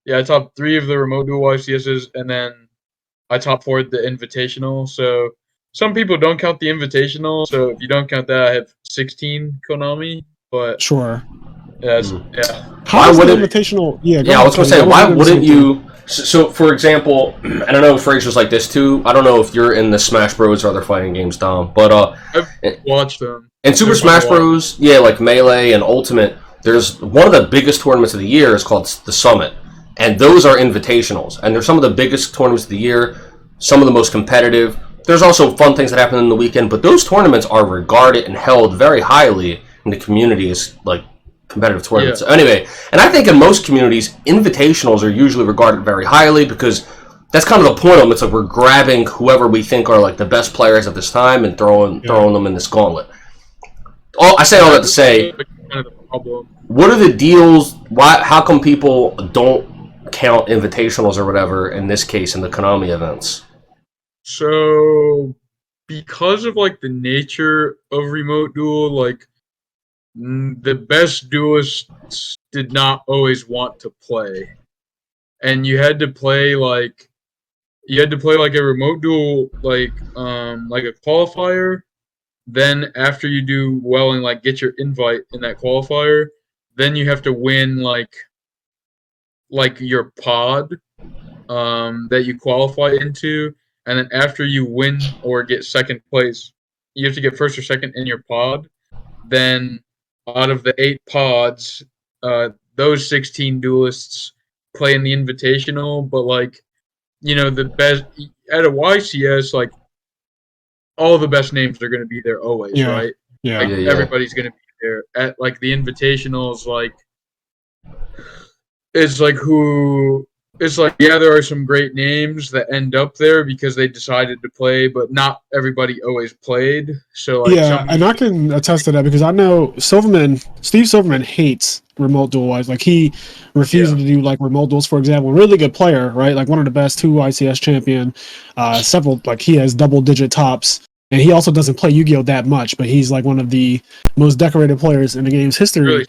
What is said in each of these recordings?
Yeah, I top 3 of the remote duel YCSs, and then I top 4 the invitational. So some people don't count the invitational. So if you don't count that, I have 16 Konami. But Sure. yeah, How Why does the wouldn't? invitational? Yeah, Yeah, I was gonna Kenny. say, why do the wouldn't same thing. you? So, for example, and I know Frazier's like this too. I don't know if you're in the Smash Bros or other fighting games, Dom, but I've watched them. in Super They're fun to Smash watch. Bros, yeah, like Melee and Ultimate, there's one of the biggest tournaments of the year is called the Summit, and those are invitationals, and they're some of the biggest tournaments of the year, some of the most competitive. There's also fun things that happen in the weekend, but those tournaments are regarded and held very highly in the community as like competitive tournaments. Yeah. So anyway, and I think in most communities, invitationals are usually regarded very highly because that's kind of the point of them. It's like we're grabbing whoever we think are like the best players at this time and throwing them in this gauntlet. I say all that to say, Kind of the problem. what are the deals? Why? How come people don't count invitationals or whatever? In this case, in the Konami events. So because of like the nature of remote duel, like the best duelists did not always want to play, and you had to play like a remote duel like a qualifier. Then after you do well and like get your invite in that qualifier, then you have to win like your pod that you qualify into, and then after you win or get second place, you have to get first or second in your pod. Then out of the 8 pods, those 16 duelists play in the invitational, but like the best at a YCS, like all the best names are going to be there always, Yeah. right? Yeah. Like Yeah. everybody's going to be there at like the invitationals. Like it's like who it's like there are some great names that end up there because they decided to play, but not everybody always played. So like And I can attest to that because I know Steve Silverman hates remote duel wise. Like he refuses to do like remote duels, for example. Really good player, right? Like one of the best 2 ICS champion. Several like he has double digit tops. And he also doesn't play Yu-Gi-Oh that much, but he's like one of the most decorated players in the game's history. Really?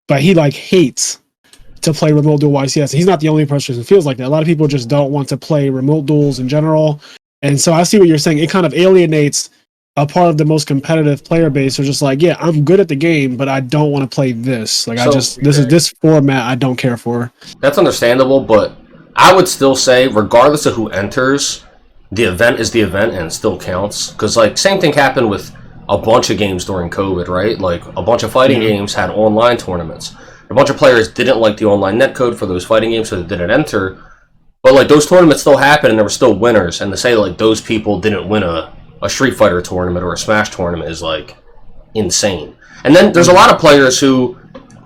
But he like hates to play remote duel YCS. He's not the only person who feels like that. A lot of people just don't want to play remote duels in general. And so I see what you're saying. It kind of alienates a part of the most competitive player base. Who's just like, yeah, I'm good at the game, but I don't want to play this. Like this format I don't care for. That's understandable, but I would still say, regardless of who enters, the event is the event and it still counts. Because, like, same thing happened with a bunch of games during COVID, right? Like, a bunch of fighting games had online tournaments. A bunch of players didn't like the online netcode for those fighting games, so they didn't enter. But, like, those tournaments still happened and there were still winners. And to say, like, those people didn't win a Street Fighter tournament or a Smash tournament is, like, insane. And then there's a lot of players who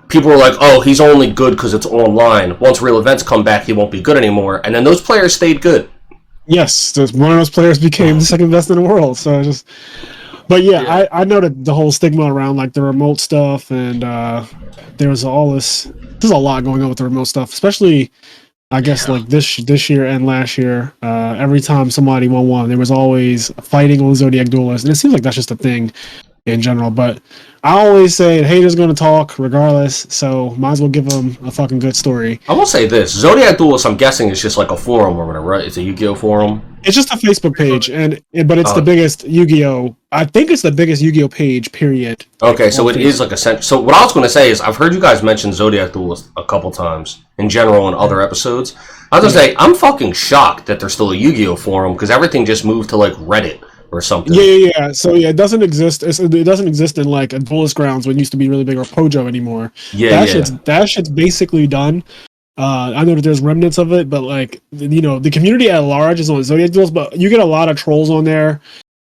people were like, oh, he's only good because it's online. Once real events come back, he won't be good anymore. And then those players stayed good. Yes, one of those players became the second best in the world. So I know that the whole stigma around like the remote stuff and there's a lot going on with the remote stuff, especially I guess like this year and last year. Every time somebody won, there was always fighting on Zodiac Duelist, and it seems like that's just a thing in general. But I always say haters going to talk regardless, so might as well give them a fucking good story. I will say this: Zodiac Duelist, I'm guessing, is just like a forum or whatever, right? It's a Yu-Gi-Oh forum. It's just a Facebook page, but it's the biggest Yu-Gi-Oh. I think it's the biggest Yu-Gi-Oh page. Period. Okay, so it is like a sense. So what I was going to say is, I've heard you guys mention Zodiac Duelist a couple times in general in other episodes. I was going to say I'm fucking shocked that there's still a Yu-Gi-Oh forum because everything just moved to like Reddit or something. Yeah. So it doesn't exist. It doesn't exist in like a Duelist Grounds when it used to be really big or Pojo anymore. That shit's basically done. I know that there's remnants of it, but like the community at large is on Zodiac Duels, but you get a lot of trolls on there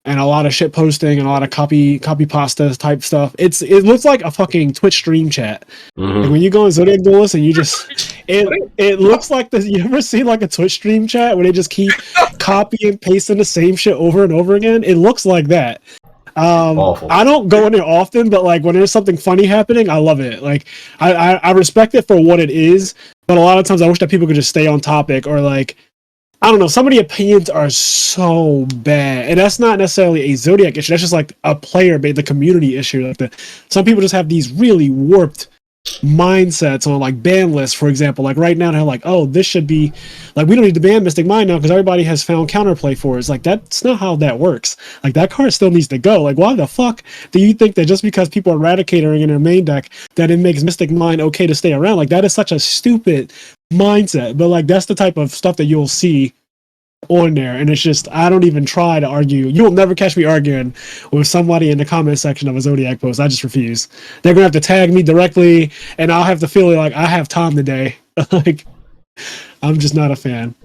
and a lot of shit posting and a lot of copy pasta type stuff. It looks like a fucking Twitch stream chat. Mm-hmm. Like when you go on Zodiac Duelist and you just it looks like this. You ever see like a Twitch stream chat where they just keep copy and pasting the same shit over and over again? It looks like that. Awful. I don't go in there often, but like when there's something funny happening, I love it. Like I respect it for what it is, but a lot of times I wish that people could just stay on topic or like I don't know. Some of the opinions are so bad, and that's not necessarily a Zodiac issue. That's just like a player, the community issue. Like some people just have these really warped mindsets on like ban lists, for example. Like right now, they're like, oh, this should be like, we don't need to ban Mystic Mine now because everybody has found counterplay for it. It's like, that's not how that works. Like that card still needs to go. Like, why the fuck do you think that just because people are Eradicator in their main deck that it makes Mystic Mine okay to stay around? Like that is such a stupid mindset. But like that's the type of stuff that you'll see on there, and it's just, I don't even try to argue. You'll never catch me arguing with somebody in the comment section of a Zodiac post. I just refuse. They're gonna have to tag me directly, and I'll have to feel like I have time today. Like, I'm just not a fan.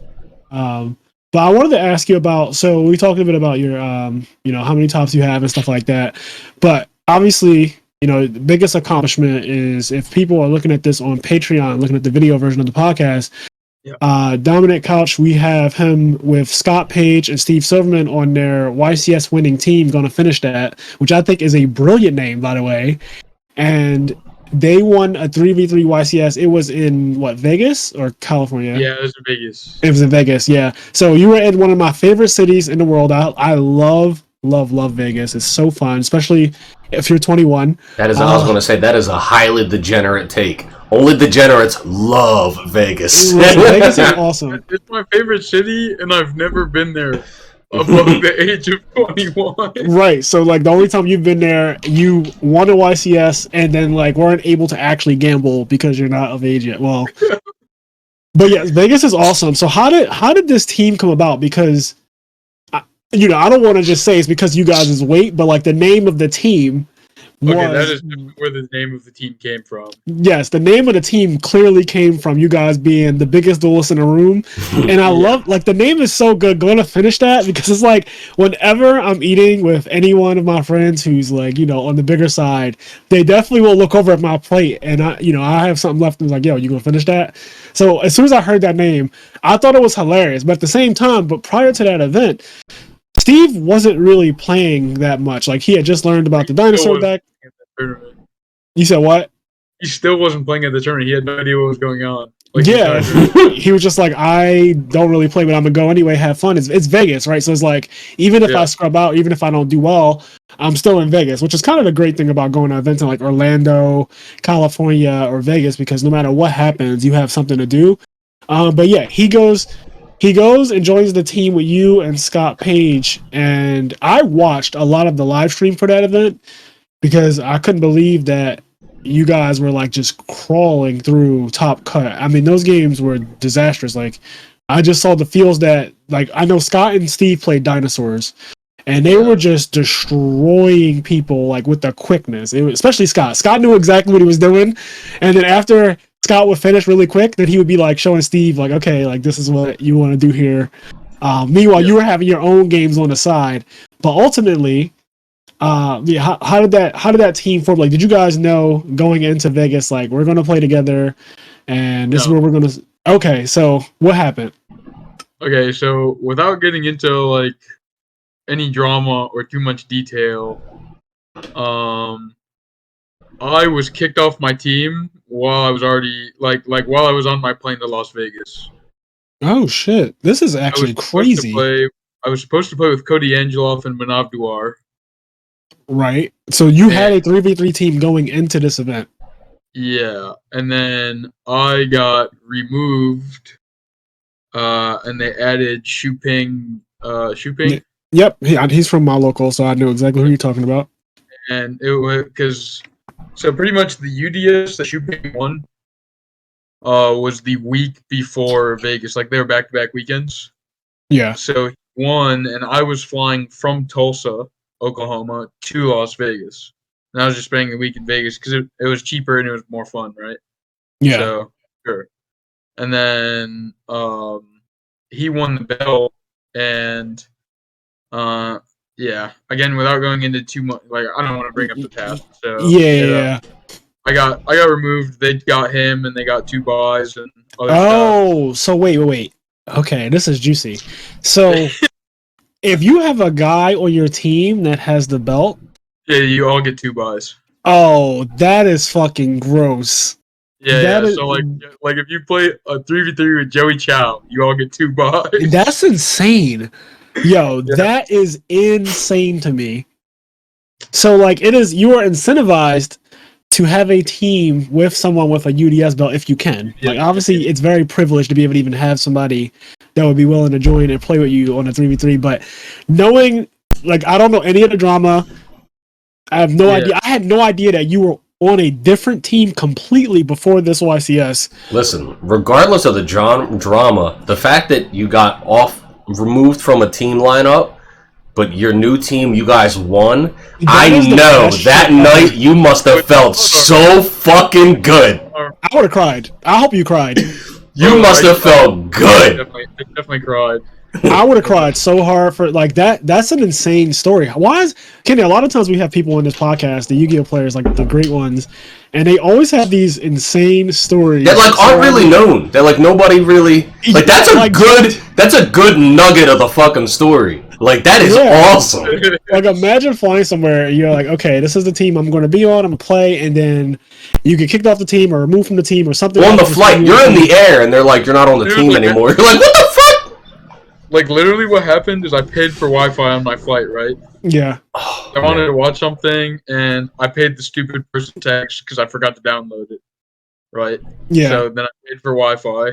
But I wanted to ask you about, so we talked a bit about your how many tops you have and stuff like that, but obviously, the biggest accomplishment is, if people are looking at this on Patreon, looking at the video version of the podcast, Dominic Couch, we have him with Scott Page and Steve Silverman on their YCS winning team, going to finish that, which I think is a brilliant name, by the way. And they won a 3v3 YCS. It was in Vegas or California? Yeah, it was in Vegas. It was in Vegas, yeah. So you were in one of my favorite cities in the world. I love Vegas. It's so fun, especially if you're 21. That is, I was going to say, that is a highly degenerate take. Only degenerates love Vegas. Vegas is awesome. It's my favorite city, and I've never been there above the age of 21. Right. So, like, the only time you've been there, you won a YCS, and then, like, weren't able to actually gamble because you're not of age yet. Well, but yeah, Vegas is awesome. So, how did this team come about? Because, I don't want to just say it's because you guys' weight, but, like, the name of the teame. Okay, that is where the name of the team came from. Yes, the name of the team clearly came from you guys being the biggest duelists in the room. And I love, like, the name is so good. Going to finish that, because it's like, whenever I'm eating with any one of my friends who's like, on the bigger side, they definitely will look over at my plate, and I have something left, and it's like, yo, you gonna finish that? So as soon as I heard that name, I thought it was hilarious. But at the same time, prior to that event, Steve wasn't really playing that much. Like, he had just learned about the dinosaur deck. You said what? He still wasn't playing at the tournament. He had no idea what was going on. Like, yeah, he was just like, I don't really play, but I'm gonna go anyway, have fun. It's Vegas, right? So it's like, even if I scrub out, even if I don't do well, I'm still in Vegas, which is kind of a great thing about going to events in like Orlando, California, or Vegas, because no matter what happens, you have something to do. But yeah, he goes and joins the team with you and Scott Page, and I watched a lot of the live stream for that event, because I couldn't believe that you guys were like just crawling through top cut. I mean, those games were disastrous. Like, I just saw the fields that, like, I know Scott and Steve played dinosaurs, and they were just destroying people, like, with the quickness. Especially Scott. Scott knew exactly what he was doing, and then after Scott would finish really quick, then he would be like showing Steve, like, okay, like, this is what you want to do here. Meanwhile, you were having your own games on the side, but ultimately, how did that team form? Like, did you guys know going into Vegas, like, we're going to play together, and this is where we're going to? Okay, so what happened? Okay, so without getting into like any drama or too much detail, I was kicked off my team while I was already while I was on my plane to Las Vegas. Oh shit! This is actually crazy. I was supposed to play with Cody Angeloff and Manav Duar. Right. So you had a 3v3 team going into this event. Yeah, and then I got removed, and they added Shuping. Shuping. Yep, he's from my local, so I know exactly who you're talking about. And it was so pretty much the UDS that Shuping won was the week before Vegas. Like, they were back-to-back weekends. Yeah. So he won, and I was flying from Tulsa, Oklahoma, to Las Vegas. And I was just spending the week in Vegas because it was cheaper and it was more fun, right? Yeah. So, sure. And then he won the belt, and yeah. Again, without going into too much, like, I don't want to bring up the past. So yeah. I got removed. They got him, and they got 2 buys and other stuff. So wait. Okay, this is juicy. So, if you have a guy on your team that has the belt, yeah, you all get 2 buys. Oh, that is fucking gross. Yeah. So like if you play a 3v3 with Joey Chow, you all get 2 buys. That's insane. Yo, that is insane to me. So, like, you are incentivized to have a team with someone with a UDS belt if you can. Yeah. Like, obviously, it's very privileged to be able to even have somebody that would be willing to join and play with you on a 3v3. But knowing, like, I don't know any of the drama. I have no idea. I had no idea that you were on a different team completely before this YCS. Listen, regardless of the drama, the fact that you got removed from a team lineup, but your new team, you guys won. I know that night you must have felt so fucking good. I would have cried. I hope you cried. You must have felt good. I definitely cried. I would have cried so hard for like that. That's an insane story. Why is Kenny? A lot of times we have people on this podcast, the Yu-Gi-Oh players, like the great ones, and they always have these insane stories that like aren't really known. That like nobody really like. That's a good nugget of the fucking story. Like that is awesome. Like imagine flying somewhere. You're like, okay, this is the team I'm going to be on. I'm going to play, and then you get kicked off the team or removed from the team or something. On the flight, you're in the air, and they're like, you're not on the team anymore. You're like, what the fuck? Like, literally what happened is I paid for Wi-Fi on my flight, right? Yeah. I wanted to watch something, and I paid the stupid person text because I forgot to download it, right? Yeah. So then I paid for Wi-Fi,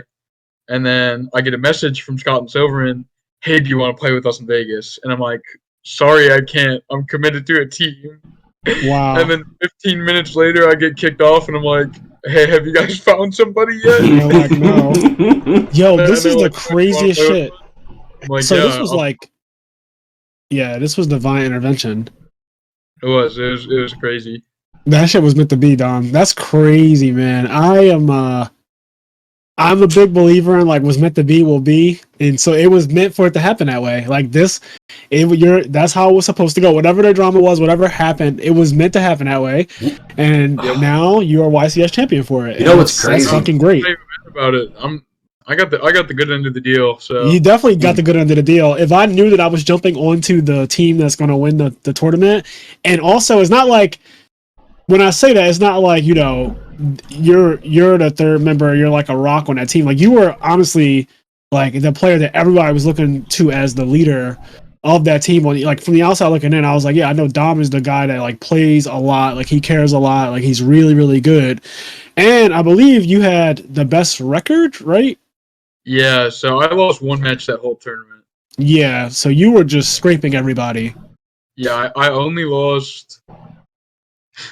and then I get a message from Scott and Silverman, hey, do you want to play with us in Vegas? And I'm like, sorry, I can't. I'm committed to a team. Wow. And then 15 minutes later, I get kicked off, and I'm like, hey, have you guys found somebody yet? You're like, no. Yo, this is the craziest shit. Like, so this was this was divine intervention. It was crazy. That shit was meant to be, Dom. That's crazy, man. I'm a big believer in like what's meant to be will be, and so it was meant for it to happen that way. Like that's how it was supposed to go. Whatever the drama was, whatever happened, it was meant to happen that way. And now you are YCS champion for it. You know what's crazy? That's fucking great. About it, I got the good end of the deal. So you definitely got the good end of the deal. If I knew that I was jumping onto the team that's going to win the tournament, and also it's not like when I say that, it's not like you're the third member. You're like a rock on that team. Like you were honestly like the player that everybody was looking to as the leader of that team. Like from the outside looking in, I was like, yeah, I know Dom is the guy that like plays a lot. Like he cares a lot. Like he's really, really good. And I believe you had the best record, right? Yeah, so I lost one match that whole tournament. Yeah, so you were just scraping everybody. Yeah, I only lost.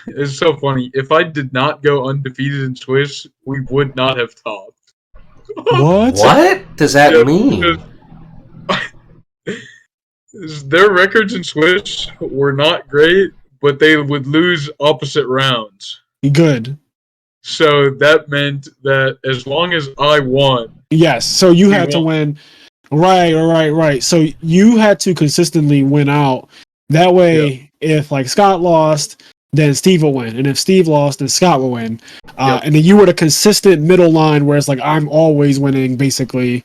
It's so funny. If I did not go undefeated in Swiss, we would not have topped. What? What does that mean? Their records in Swiss were not great, but they would lose opposite rounds. Good. So that meant that as long as I won. Yes, so you had to win. Right. So you had to consistently win out. That way, if like Scott lost, then Steve will win. And if Steve lost, then Scott will win. And then you were the consistent middle line where it's like, I'm always winning, basically.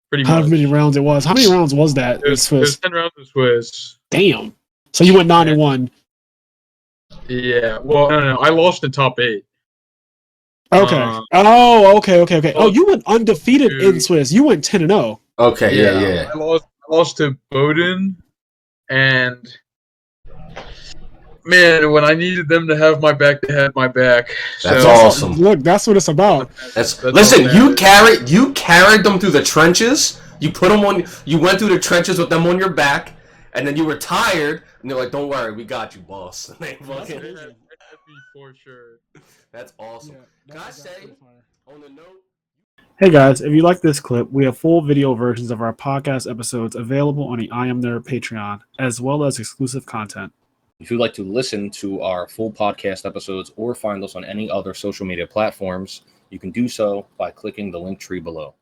Pretty How much. many rounds it was? How many rounds was that in Swiss? It was 10 rounds in Swiss. Damn. So you went 9-1. Yeah. Well, no. I lost in top 8. Okay. Okay. Oh, you went undefeated in Swiss. You went 10-0. Okay, yeah. I lost to Bowden, and man, when I needed them to have my back, they had my back. That's awesome. Look, that's what it's about. Listen, you carried them through the trenches. You went through the trenches with them on your back, and then you were tired, and they're like, "Don't worry, we got you, boss." For sure. That's awesome. Can I say on the note? Hey guys, if you like this clip, we have full video versions of our podcast episodes available on the IMNerd Patreon, as well as exclusive content. If you'd like to listen to our full podcast episodes or find us on any other social media platforms, you can do so by clicking the link tree below.